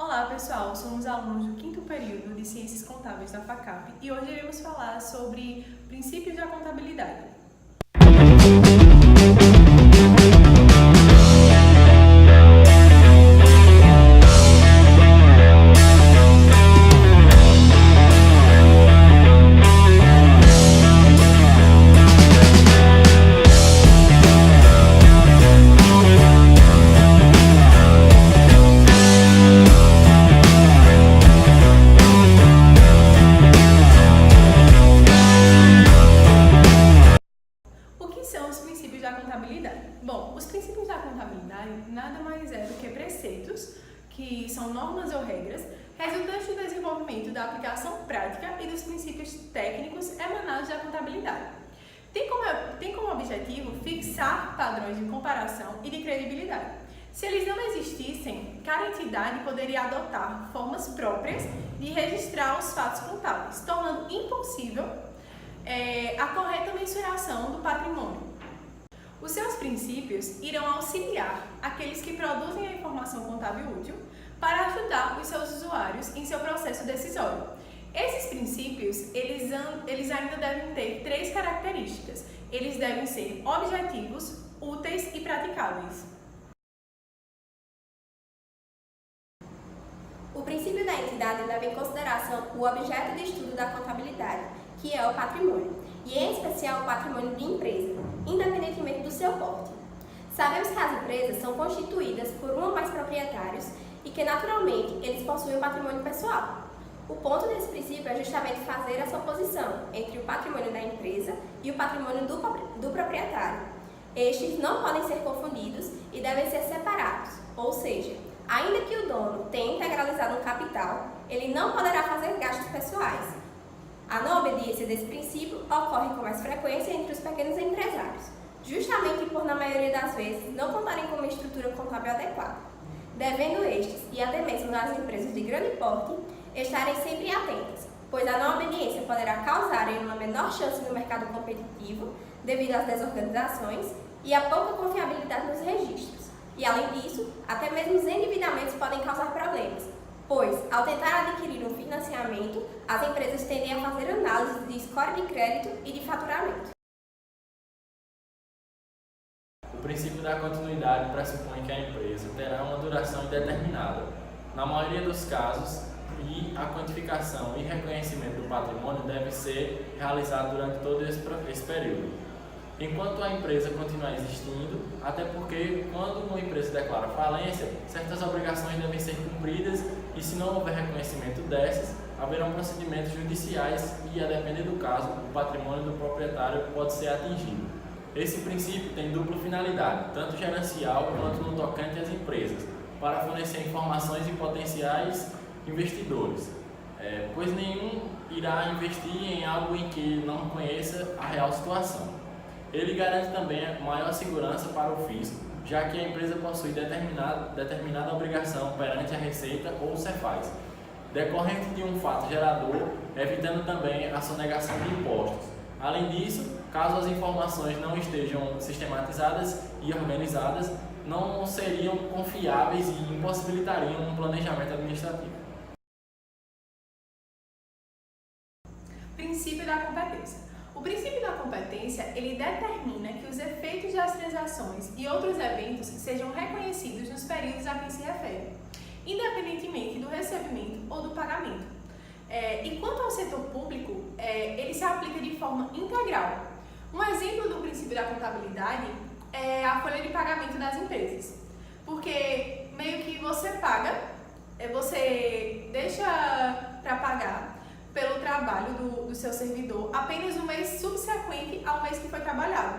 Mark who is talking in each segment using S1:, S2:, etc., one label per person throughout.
S1: Olá pessoal, somos alunos do 5º período de Ciências Contábeis da FACAP e hoje iremos falar sobre princípios da contabilidade. São os princípios da contabilidade. Bom, os princípios da contabilidade nada mais é do que preceitos, que são normas ou regras, resultantes do desenvolvimento da aplicação prática e dos princípios técnicos emanados da contabilidade. Tem como objetivo fixar padrões de comparação e de credibilidade. Se eles não existissem, cada entidade poderia adotar formas próprias de registrar os fatos contábeis, tornando impossível a correta mensuração do patrimônio. Os seus princípios irão auxiliar aqueles que produzem a informação contábil útil para ajudar os seus usuários em seu processo decisório. Esses princípios, eles ainda devem ter 3 características. Eles devem ser objetivos, úteis e praticáveis.
S2: O princípio da entidade leva em consideração o objeto de estudo da contabilidade, que é o patrimônio, e em especial o patrimônio de empresa, independentemente do seu porte. Sabemos que as empresas são constituídas por um ou mais proprietários e que, naturalmente, eles possuem um patrimônio pessoal. O ponto desse princípio é justamente fazer essa oposição entre o patrimônio da empresa e o patrimônio do proprietário. Estes não podem ser confundidos e devem ser separados, ou seja, ainda que o dono tenha integralizado um capital, ele não poderá fazer gastos pessoais. A não obediência desse princípio ocorre com mais frequência entre os pequenos empresários, justamente por, na maioria das vezes, não contarem com uma estrutura contábil adequada, devendo estes, e até mesmo nas empresas de grande porte, estarem sempre atentas, pois a não obediência poderá causar uma menor chance no mercado competitivo devido às desorganizações e à pouca confiabilidade nos registros. E, além disso, até mesmo os endividamentos podem causar problemas, pois, ao tentar adquirir um financiamento, as empresas tendem a fazer análise de score de crédito e de faturamento.
S3: O princípio da continuidade pressupõe que a empresa terá uma duração indeterminada, na maioria dos casos, e a quantificação e reconhecimento do patrimônio deve ser realizado durante todo esse período. Enquanto a empresa continuar existindo, até porque quando uma empresa declara falência, certas obrigações devem ser cumpridas e, se não houver reconhecimento dessas, haverão procedimentos judiciais e, a depender do caso, o patrimônio do proprietário pode ser atingido. Esse princípio tem dupla finalidade, tanto gerencial quanto no tocante às empresas, para fornecer informações de potenciais investidores, pois nenhum irá investir em algo em que não conheça a real situação. Ele garante também maior segurança para o fisco, já que a empresa possui determinada obrigação perante a Receita ou o Cefaz, decorrente de um fato gerador, evitando também a sonegação de impostos. Além disso, caso as informações não estejam sistematizadas e organizadas, não seriam confiáveis e impossibilitariam um planejamento administrativo.
S1: Princípio da competência. O princípio da competência, ele determina que os efeitos das transações e outros eventos sejam reconhecidos nos períodos a quem se refere, independentemente do recebimento ou do pagamento. E quanto ao setor público, ele se aplica de forma integral. Um exemplo do princípio da contabilidade é a folha de pagamento das empresas, porque meio que você paga, você deixa para pagar pelo trabalho do seu servidor apenas no mês subsequente ao mês que foi trabalhado.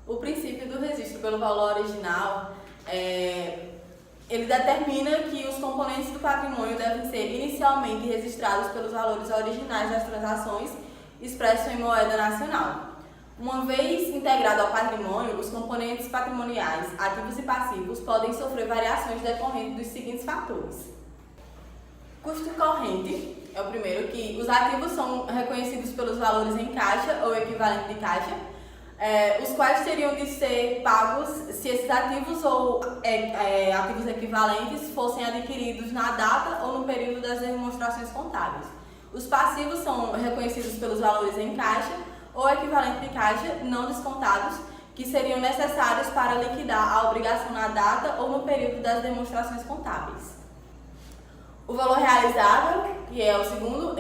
S4: O princípio do registro pelo valor original, ele determina que os componentes do patrimônio devem ser inicialmente registrados pelos valores originais das transações expressos em moeda nacional. Uma vez integrado ao patrimônio, os componentes patrimoniais, ativos e passivos, podem sofrer variações decorrentes dos seguintes fatores. Custo corrente é o primeiro, que os ativos são reconhecidos pelos valores em caixa ou equivalente de caixa. os quais teriam de ser pagos se esses ativos ou ativos equivalentes fossem adquiridos na data ou no período das demonstrações contábeis. Os passivos são reconhecidos pelos valores em caixa ou equivalente de caixa não descontados, que seriam necessários para liquidar a obrigação na data ou no período das demonstrações contábeis. O valor realizável, que é o segundo,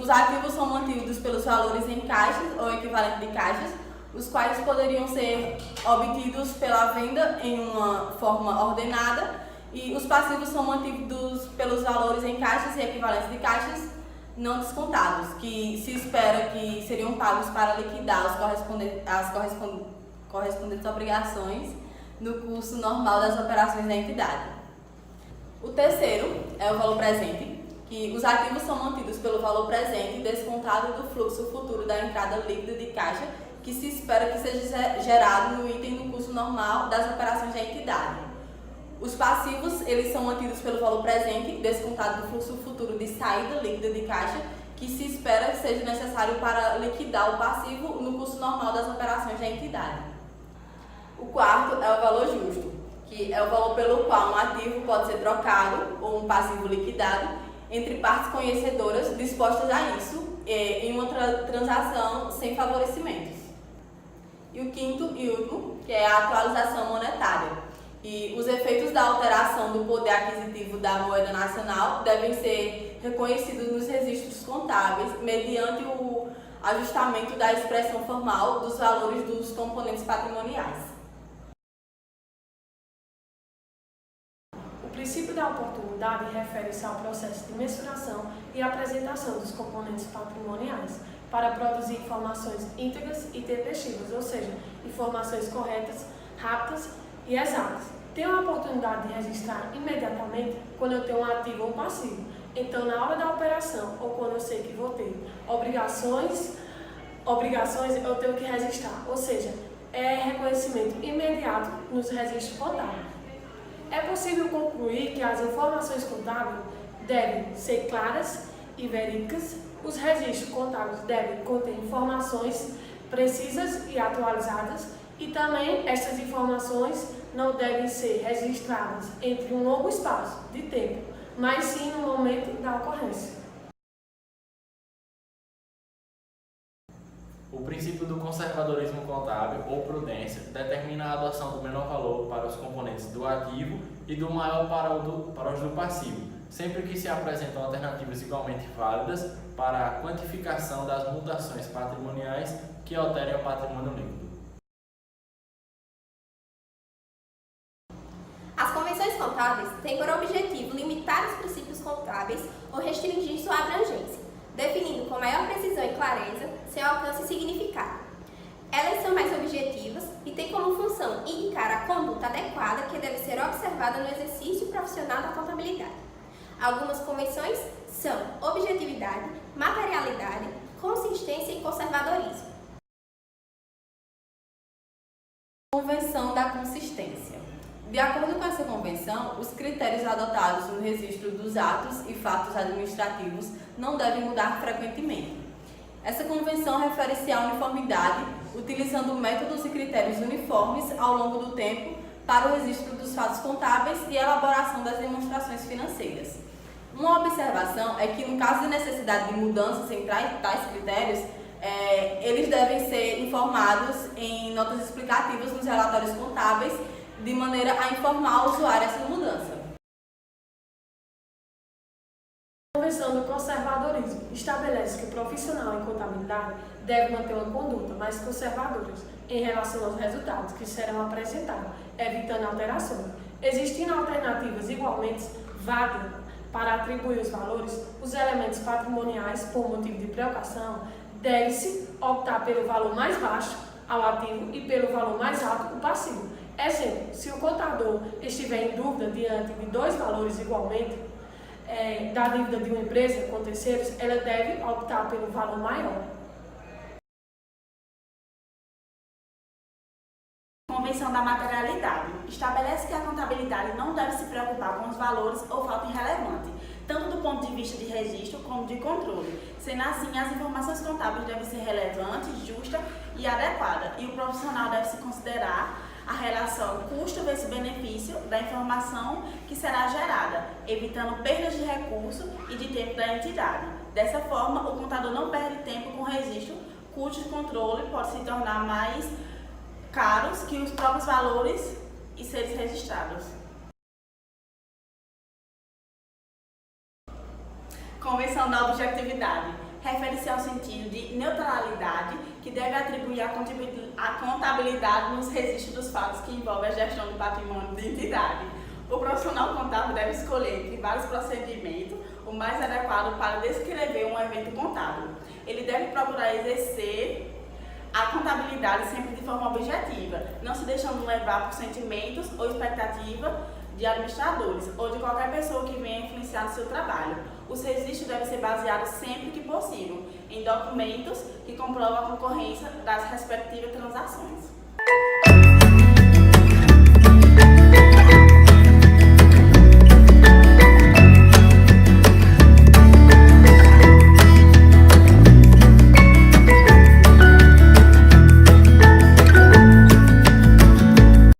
S4: os ativos são mantidos pelos valores em caixas ou equivalente de caixas, os quais poderiam ser obtidos pela venda em uma forma ordenada, e os passivos são mantidos pelos valores em caixas e equivalentes de caixas não descontados, que se espera que seriam pagos para liquidar as correspondentes obrigações no curso normal das operações da entidade. O terceiro é o valor presente, que os ativos são mantidos pelo valor presente descontado do fluxo futuro da entrada líquida de caixa que se espera que seja gerado no item no curso normal das operações da entidade. Os passivos, eles são mantidos pelo valor presente descontado do fluxo futuro de saída líquida de caixa que se espera que seja necessário para liquidar o passivo no curso normal das operações da entidade. O quarto é o valor justo, que é o valor pelo qual um ativo pode ser trocado ou um passivo liquidado entre partes conhecedoras dispostas a isso em uma transação sem favorecimentos. E o quinto e último, que é a atualização monetária. E os efeitos da alteração do poder aquisitivo da moeda nacional devem ser reconhecidos nos registros contábeis mediante o ajustamento da expressão formal dos valores dos componentes patrimoniais.
S5: O princípio da oportunidade refere-se ao processo de mensuração e apresentação dos componentes patrimoniais para produzir informações íntegras e tempestivas, ou seja, informações corretas, rápidas e exatas. Tenho a oportunidade de registrar imediatamente quando eu tenho um ativo ou um passivo. Então, na hora da operação ou quando eu sei que vou ter obrigações eu tenho que registrar, ou seja, é reconhecimento imediato nos registros contábeis. É possível concluir que as informações contábeis devem ser claras e verídicas. Os registros contábeis devem conter informações precisas e atualizadas, e também essas informações não devem ser registradas entre um longo espaço de tempo, mas sim no momento da ocorrência.
S3: O princípio do conservadorismo contábil ou prudência determina a adoção do menor valor para os componentes do ativo e do maior para os do passivo, sempre que se apresentam alternativas igualmente válidas para a quantificação das mutações patrimoniais que alterem o patrimônio líquido.
S2: As convenções contábeis têm por objetivo limitar os princípios contábeis ou restringir sua abrangência, definindo com maior precisão e clareza seu alcance e significado. Elas são mais objetivas e têm como função indicar a conduta adequada que deve ser observada no exercício profissional da contabilidade. Algumas convenções são objetividade, materialidade, consistência e conservadorismo.
S4: Convenção da consistência. De acordo com essa convenção, os critérios adotados no registro dos atos e fatos administrativos não devem mudar frequentemente. Essa convenção refere-se à uniformidade, utilizando métodos e critérios uniformes ao longo do tempo para o registro dos fatos contábeis e a elaboração das demonstrações financeiras. Uma observação é que, no caso de necessidade de mudanças em tais critérios, eles devem ser informados em notas explicativas nos relatórios contábeis, de maneira a informar o usuário essa mudança.
S5: A Convenção do Conservadorismo estabelece que o profissional em contabilidade deve manter uma conduta mais conservadora em relação aos resultados que serão apresentados, evitando alterações. Existindo alternativas igualmente válidas para atribuir os valores, os elementos patrimoniais, por motivo de prerrogação, deve-se optar pelo valor mais baixo ao ativo e pelo valor mais alto ao passivo. Exemplo, se o contador estiver em dúvida diante de dois valores igualmente da dívida de uma empresa com terceiros, ela deve optar pelo valor maior.
S6: Convenção da materialidade estabelece que a contabilidade não deve se preocupar com os valores ou falta irrelevante, tanto do ponto de vista de registro como de controle. Sendo assim, as informações contábeis devem ser relevantes, justas e adequadas, e o profissional deve se considerar a relação custo vezes benefício da informação que será gerada, evitando perdas de recurso e de tempo da entidade. Dessa forma, o contador não perde tempo com o registro, custo de controle pode se tornar mais caros que os próprios valores e seres registrados. Convenção da objetividade refere-se ao sentido de neutralidade que deve atribuir a contabilidade nos registros dos fatos que envolvem a gestão do patrimônio da entidade. O profissional contábil deve escolher entre vários procedimentos o mais adequado para descrever um evento contábil. Ele deve procurar exercer a contabilidade sempre de forma objetiva, não se deixando levar por sentimentos ou expectativas de administradores ou de qualquer pessoa que venha influenciar no seu trabalho. Os registros devem ser baseados sempre que possível em documentos que comprovam a concorrência das respectivas transações.